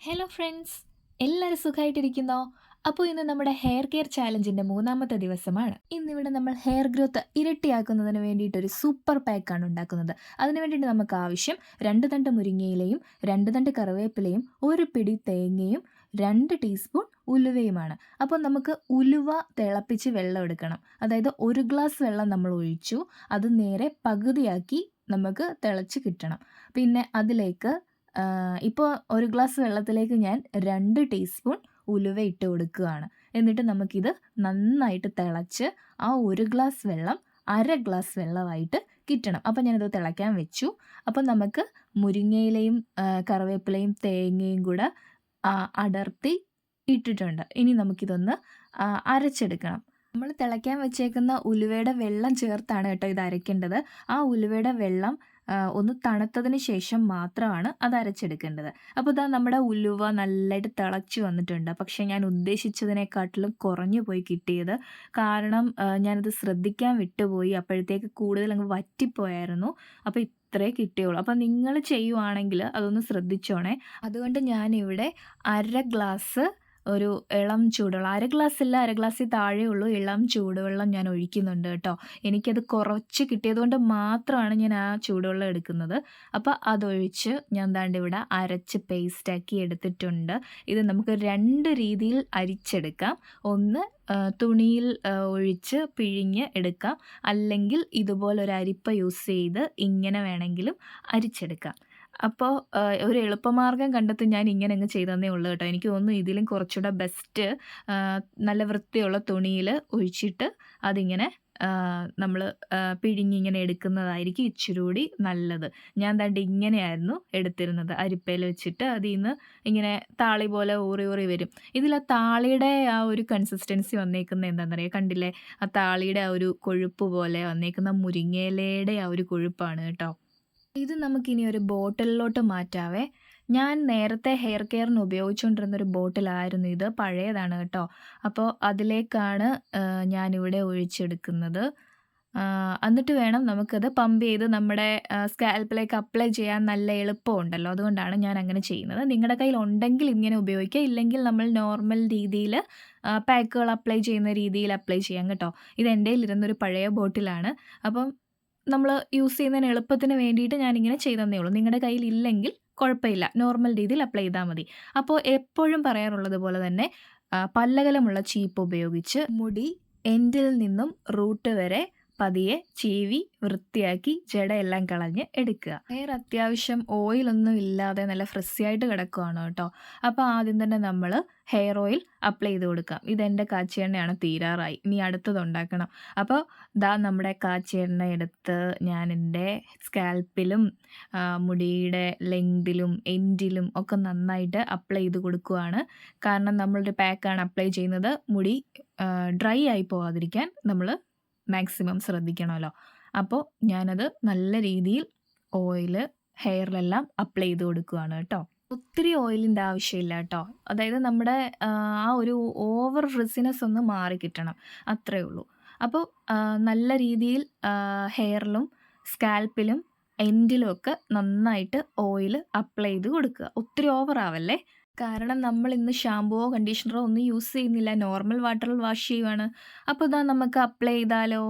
Hello friends, എല്ലാവരും സുഖമായിട്ടിരിക്കുന്നോ? അപ്പോൾ ഇന്ന് നമ്മുടെ ഹെയർ കെയർ ചാലഞ്ചിൻ്റെ മൂന്നാമത്തെ ദിവസമാണ്. ഇന്നിവിടെ നമ്മൾ ഹെയർ ഗ്രോത്ത് ഇരട്ടിയാക്കുന്നതിന് വേണ്ടിയിട്ട് ഒരു സൂപ്പർ പാക്കാണ് ഉണ്ടാക്കുന്നത്. അതിന് വേണ്ടിയിട്ട് നമുക്ക് ആവശ്യം 2 തണ്ട് മുരിങ്ങയിലയും 2 തണ്ട് കറിവേപ്പിലയും 1 പിടി തേങ്ങയും 2 ടീസ്പൂൺ ഉലുവയുമാണ്. അപ്പോൾ നമുക്ക് ഉലുവ തിളപ്പിച്ച് വെള്ളം എടുക്കണം. അതായത് 1 ഗ്ലാസ് വെള്ളം നമ്മൾ ഒഴിച്ചു, അത് നേരെ പകുതിയാക്കി നമുക്ക് തിളച്ച് കിട്ടണം. പിന്നെ അതിലേക്ക് ഇപ്പോൾ 1 ഗ്ലാസ് വെള്ളത്തിലേക്ക് ഞാൻ 2 ടീസ്പൂൺ ഉലുവ ഇട്ട് കൊടുക്കുകയാണ്. എന്നിട്ട് നമുക്കിത് നന്നായിട്ട് തിളച്ച് ആ 1 ഗ്ലാസ് വെള്ളം 1/2 ഗ്ലാസ് വെള്ളമായിട്ട് കിട്ടണം. അപ്പോൾ ഞാനിത് തിളയ്ക്കാൻ വെച്ചു. അപ്പോൾ നമുക്ക് മുരിങ്ങയിലയും കറിവേപ്പിലയും തേങ്ങയും കൂടെ അടർത്തി ഇട്ടിട്ടുണ്ട്. ഇനി നമുക്കിതൊന്ന് അരച്ചെടുക്കണം. നമ്മൾ തിളയ്ക്കാൻ വെച്ചേക്കുന്ന ഉലുവയുടെ വെള്ളം ചേർത്താണ് കേട്ടോ ഇത് അരയ്ക്കേണ്ടത്. ആ ഉലുവയുടെ വെള്ളം ഒന്ന് തണുത്തതിന് ശേഷം മാത്രമാണ് അത് അരച്ചെടുക്കേണ്ടത്. അപ്പോൾ ഇതാ നമ്മുടെ ഉലുവ നല്ലതായിട്ട് തിളച്ച് വന്നിട്ടുണ്ട്. പക്ഷേ ഞാൻ ഉദ്ദേശിച്ചതിനെക്കാട്ടിലും കുറഞ്ഞു പോയി കിട്ടിയത്. കാരണം ഞാനത് ശ്രദ്ധിക്കാൻ വിട്ടുപോയി. അപ്പോഴത്തേക്ക് കൂടുതലങ്ങ് വറ്റിപ്പോയായിരുന്നു. അപ്പോൾ ഇത്രേ കിട്ടിയുള്ളൂ. അപ്പോൾ നിങ്ങൾ ചെയ്യുവാണെങ്കിൽ അതൊന്ന് ശ്രദ്ധിച്ചോണേ. അതുകൊണ്ട് ഞാനിവിടെ 1/2 ഗ്ലാസ് ഒരു ഇളം ചൂടുവെള്ളം, 1/2 ഗ്ലാസ്സില്ല, 1/2 ഗ്ലാസ്സിൽ താഴെയുള്ളൂ ഇളം ചൂടുവെള്ളം ഞാൻ ഒഴിക്കുന്നുണ്ട് കേട്ടോ. എനിക്കത് കുറച്ച് കിട്ടിയതുകൊണ്ട് മാത്രമാണ് ഞാൻ ആ ചൂടുവെള്ളം എടുക്കുന്നത്. അപ്പോൾ അതൊഴിച്ച് ഞാൻ ദാണ്ട് ഇവിടെ അരച്ച് പേസ്റ്റാക്കി എടുത്തിട്ടുണ്ട്. ഇത് നമുക്ക് 2 രീതിയിൽ അരിച്ചെടുക്കാം. ഒന്ന് തുണിയിൽ ഒഴിച്ച് പിഴിഞ്ഞ് എടുക്കാം. അല്ലെങ്കിൽ ഇതുപോലൊരു അരിപ്പ യൂസ് ചെയ്ത് ഇങ്ങനെ വേണമെങ്കിലും അരിച്ചെടുക്കാം. അപ്പോൾ ഒരു എളുപ്പമാർഗ്ഗം കണ്ടെത്തി ഞാൻ ഇങ്ങനെ അങ്ങ് ചെയ്തെന്നേ ഉള്ളൂ കേട്ടോ. എനിക്ക് തോന്നുന്നു ഇതിലും കുറച്ചുകൂടെ ബെസ്റ്റ് നല്ല വൃത്തിയുള്ള തുണിയിൽ ഒഴിച്ചിട്ട് അതിങ്ങനെ നമ്മൾ പിഴിഞ്ഞിങ്ങനെ എടുക്കുന്നതായിരിക്കും ഇച്ചിരി കൂടി നല്ലത്. ഞാൻ ദാണ്ട് ഇങ്ങനെയായിരുന്നു എടുത്തിരുന്നത്. അരിപ്പയിൽ വെച്ചിട്ട് അതിൽ നിന്ന് ഇങ്ങനെ താളി പോലെ ഊറി ഊറി വരും. ഇതിൽ ആ താളിയുടെ ആ ഒരു കൺസിസ്റ്റൻസി വന്നേക്കുന്നത് എന്താണെന്നറിയാം, കണ്ടില്ലേ? ആ താളിയുടെ ആ ഒരു കൊഴുപ്പ് പോലെ വന്നേക്കുന്ന മുരിങ്ങയിലയുടെ ആ ഒരു കൊഴുപ്പാണ് കേട്ടോ. ഇത് നമുക്കിനി ഒരു ബോട്ടിലിലോട്ട് മാറ്റാവേ. ഞാൻ നേരത്തെ ഹെയർ കെയറിന് ഉപയോഗിച്ചുകൊണ്ടിരുന്നൊരു ബോട്ടിലായിരുന്നു ഇത്. പഴയതാണ് കേട്ടോ. അപ്പോൾ അതിലേക്കാണ് ഞാനിവിടെ ഒഴിച്ചെടുക്കുന്നത്. എന്നിട്ട് വേണം നമുക്കത് പമ്പ് ചെയ്ത് നമ്മുടെ സ്കാൽപ്പിലേക്ക് അപ്ലൈ ചെയ്യാൻ നല്ല എളുപ്പമുണ്ടല്ലോ. അതുകൊണ്ടാണ് ഞാൻ അങ്ങനെ ചെയ്യുന്നത്. നിങ്ങളുടെ കയ്യിൽ ഉണ്ടെങ്കിൽ ഇങ്ങനെ ഉപയോഗിക്കുക. ഇല്ലെങ്കിൽ നമ്മൾ നോർമൽ രീതിയിൽ പാക്കുകൾ അപ്ലൈ ചെയ്യുന്ന രീതിയിൽ അപ്ലൈ ചെയ്യാം കേട്ടോ. ഇത് എൻ്റെ കയ്യിലിരുന്നൊരു പഴയ ബോട്ടിലാണ്. അപ്പം നമ്മൾ യൂസ് ചെയ്യുന്നതിന് എളുപ്പത്തിന് വേണ്ടിയിട്ട് ഞാനിങ്ങനെ ചെയ്തെന്നേ ഉള്ളൂ. നിങ്ങളുടെ കയ്യിൽ ഇല്ലെങ്കിൽ കുഴപ്പമില്ല, നോർമൽ രീതിയിൽ അപ്ലൈ ചെയ്താൽ മതി. അപ്പോൾ എപ്പോഴും പറയാറുള്ളത് പോലെ തന്നെ പല്ലകലമുള്ള ചീപ്പ് ഉപയോഗിച്ച് മുടി എൻഡിൽ നിന്നും റൂട്ട് വരെ പതിയെ ചീവി വൃത്തിയാക്കി ജടയെല്ലാം കളഞ്ഞ് എടുക്കുക. ഹെയർ അത്യാവശ്യം ഓയിലൊന്നും ഇല്ലാതെ നല്ല ഫ്രഷി ആയിട്ട് കിടക്കുകയാണ് കേട്ടോ. അപ്പോൾ ആദ്യം തന്നെ നമ്മൾ ഹെയർ ഓയിൽ അപ്ലൈ ചെയ്ത് കൊടുക്കാം. ഇതെൻ്റെ കാച്ചിയ എണ്ണയാണ്, തീരാറായി. ഇനി അടുത്തത് ഉണ്ടാക്കണം. അപ്പോൾ ദാ നമ്മുടെ കാച്ചിയ എണ്ണ എടുത്ത് ഞാൻ എൻ്റെ സ്കാൽപ്പിലും മുടിയുടെ ലെങ്തിലും എൻഡിലും ഒക്കെ നന്നായിട്ട് അപ്ലൈ ചെയ്ത് കൊടുക്കുകയാണ്. കാരണം നമ്മളൊരു പാക്കാണ് അപ്ലൈ ചെയ്യുന്നത്. മുടി ഡ്രൈ ആയി പോകാതിരിക്കാൻ നമ്മൾ മാക്സിമം ശ്രദ്ധിക്കണമല്ലോ. അപ്പോൾ ഞാനത് നല്ല രീതിയിൽ ഓയിൽ ഹെയറിലെല്ലാം അപ്ലൈ ചെയ്ത് കൊടുക്കുകയാണ് കേട്ടോ. ഒത്തിരി ഓയിലിൻ്റെ ആവശ്യമില്ല കേട്ടോ. അതായത് നമ്മുടെ ആ ഒരു ഓവർ ഫ്രിസിനെസ് ഒന്ന് മാറിക്കിട്ടണം, അത്രയേ ഉള്ളൂ. അപ്പോൾ നല്ല രീതിയിൽ ഹെയറിലും സ്കാൽപ്പിലും എൻഡിലും ഒക്കെ നന്നായിട്ട് ഓയിൽ അപ്ലൈ ചെയ്ത് കൊടുക്കുക. ഒത്തിരി ഓവർ ആവല്ലേ. കാരണം നമ്മൾ ഇന്ന് ഷാമ്പുവോ കണ്ടീഷണറോ ഒന്നും യൂസ് ചെയ്യുന്നില്ല, നോർമൽ വാട്ടറിൽ വാഷ് ചെയ്യുവാണ്. അപ്പോൾ ഇതാ നമുക്ക് അപ്ലൈ ചെയ്താലോ.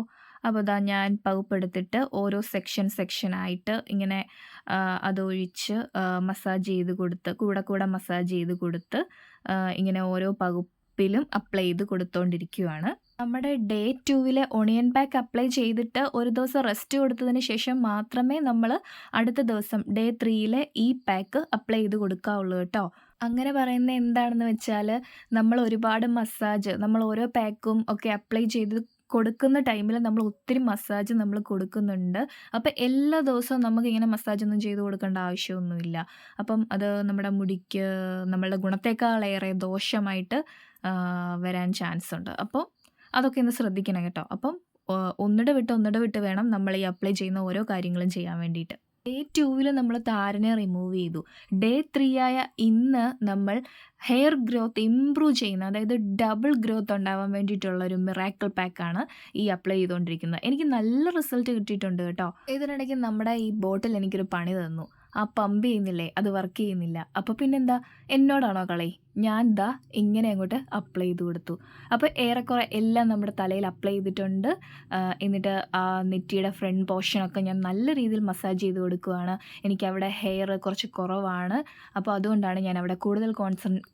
അപ്പോൾ ഇതാ ഞാൻ പകുപ്പെടുത്തിട്ട് ഓരോ സെക്ഷനായിട്ട് ഇങ്ങനെ അതൊഴിച്ച് മസാജ് ചെയ്ത് കൊടുത്ത് കൂടെ മസാജ് ചെയ്ത് കൊടുത്ത് ഇങ്ങനെ ഓരോ പകുപ്പിലും അപ്ലൈ ചെയ്ത് കൊടുത്തുകൊണ്ടിരിക്കുകയാണ്. നമ്മുടെ ഡേ 2 ഒണിയൻ പാക്ക് അപ്ലൈ ചെയ്തിട്ട് ഒരു ദിവസം റെസ്റ്റ് കൊടുത്തതിന് ശേഷം മാത്രമേ നമ്മൾ അടുത്ത ദിവസം ഡേ 3 ഈ പാക്ക് അപ്ലൈ ചെയ്ത് കൊടുക്കാവുള്ളൂ കേട്ടോ. അങ്ങനെ പറയുന്നത് എന്താണെന്ന് വെച്ചാൽ നമ്മൾ ഒരുപാട് മസാജ് നമ്മൾ ഓരോ പാക്കും ഒക്കെ അപ്ലൈ ചെയ്ത് കൊടുക്കുന്ന ടൈമിൽ നമ്മൾ ഒത്തിരി മസാജ് നമ്മൾ കൊടുക്കുന്നുണ്ട്. അപ്പോൾ എല്ലാ ദിവസവും നമുക്കിങ്ങനെ മസാജൊന്നും ചെയ്ത് കൊടുക്കേണ്ട ആവശ്യമൊന്നുമില്ല. അപ്പം അത് നമ്മുടെ മുടിക്ക് നമ്മളുടെ ഗുണത്തേക്കാളേറെ ദോഷമായിട്ട് വരാൻ ചാൻസ് ഉണ്ട്. അപ്പോൾ അതൊക്കെ ഒന്ന് ശ്രദ്ധിക്കണം കേട്ടോ. അപ്പം ഒന്നിട വിട്ട് വേണം നമ്മൾ ഈ അപ്ലൈ ചെയ്യുന്ന ഓരോ കാര്യങ്ങളും ചെയ്യാൻ വേണ്ടിയിട്ട്. ഡേ 2 നമ്മൾ താരനെ റിമൂവ് ചെയ്തു. ഡേ 3 ആയ ഇന്ന് നമ്മൾ ഹെയർ ഗ്രോത്ത് ഇംപ്രൂവ് ചെയ്യുന്ന, അതായത് ഡബിൾ ഗ്രോത്ത് ഉണ്ടാവാൻ വേണ്ടിയിട്ടുള്ള ഒരു മിറാക്കിൾ പാക്കാണ് ഈ അപ്ലൈ ചെയ്തുകൊണ്ടിരിക്കുന്നത്. എനിക്ക് നല്ല റിസൾട്ട് കിട്ടിയിട്ടുണ്ട് കേട്ടോ. ഇതിനിടയ്ക്ക് നമ്മുടെ ഈ ബോട്ടിൽ എനിക്കൊരു പണി തന്നു. ആ പമ്പ് ചെയ്യുന്നില്ലേ അത് വർക്ക് ചെയ്യുന്നില്ല. അപ്പോൾ പിന്നെന്താ എന്നോടാണോ കളി? ഞാൻ ദാ ഇങ്ങനെ അങ്ങോട്ട് അപ്ലൈ ചെയ്ത് കൊടുത്തു. അപ്പോൾ ഏറെക്കുറെ എല്ലാം നമ്മുടെ തലയിൽ അപ്ലൈ ചെയ്തിട്ടുണ്ട്. എന്നിട്ട് ആ നെറ്റിയുടെ ഫ്രണ്ട് പോർഷനൊക്കെ ഞാൻ നല്ല രീതിയിൽ മസാജ് ചെയ്ത് കൊടുക്കുവാണ്. എനിക്കവിടെ ഹെയർ കുറച്ച് കുറവാണ്. അപ്പോൾ അതുകൊണ്ടാണ് ഞാൻ അവിടെ കൂടുതൽ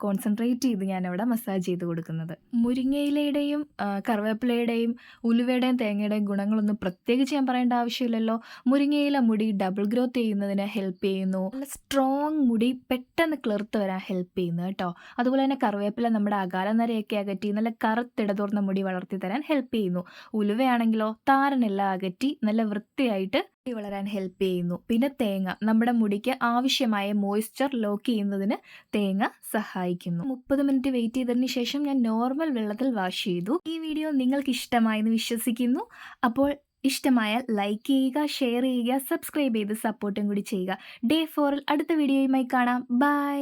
കോൺസെൻട്രേറ്റ് ചെയ്ത് ഞാനവിടെ മസാജ് ചെയ്ത് കൊടുക്കുന്നത്. മുരിങ്ങയിലയുടെയും കറിവേപ്പിലയുടെയും ഉലുവയുടെയും തേങ്ങയുടെയും ഗുണങ്ങളൊന്നും പ്രത്യേകിച്ച് ഞാൻ പറയേണ്ട ആവശ്യമില്ലല്ലോ. മുരിങ്ങയില മുടി ഡബിൾ ഗ്രോത്ത് ചെയ്യുന്നതിന് ഹെൽപ്പ് ചെയ്യുന്നു. നല്ല സ്ട്രോങ് മുടി പെട്ടെന്ന് കിളിർത്ത് വരാൻ ഹെൽപ്പ് ചെയ്യുന്നു കേട്ടോ. അതുപോലെ തന്നെ കറിവേപ്പില നമ്മുടെ അകാലനരയൊക്കെ അകറ്റി നല്ല കറുത്തിടതൂർന്ന മുടി വളർത്തി തരാൻ ഹെൽപ്പ് ചെയ്യുന്നു. ഉലുവയാണെങ്കിലോ താരനെല്ലാം അകറ്റി നല്ല വൃത്തിയായിട്ട് മുടി വളരാൻ ഹെൽപ്പ് ചെയ്യുന്നു. പിന്നെ തേങ്ങ നമ്മുടെ മുടിക്ക് ആവശ്യമായ മോയ്സ്ചർ ലോക്ക് ചെയ്യുന്നതിന് തേങ്ങ സഹായിക്കുന്നു. 30 മിനിറ്റ് വെയിറ്റ് ചെയ്തതിന് ശേഷം ഞാൻ നോർമൽ വെള്ളത്തിൽ വാഷ് ചെയ്തു. ഈ വീഡിയോ നിങ്ങൾക്ക് ഇഷ്ടമായെന്ന് വിശ്വസിക്കുന്നു. അപ്പോൾ ഇഷ്ടമായാൽ ലൈക്ക് ചെയ്യുക, ഷെയർ ചെയ്യുക, സബ്സ്ക്രൈബ് ചെയ്ത് സപ്പോർട്ടും കൂടി ചെയ്യുക. ഡേ 4ൽ അടുത്ത വീഡിയോയുമായി കാണാം. ബൈ.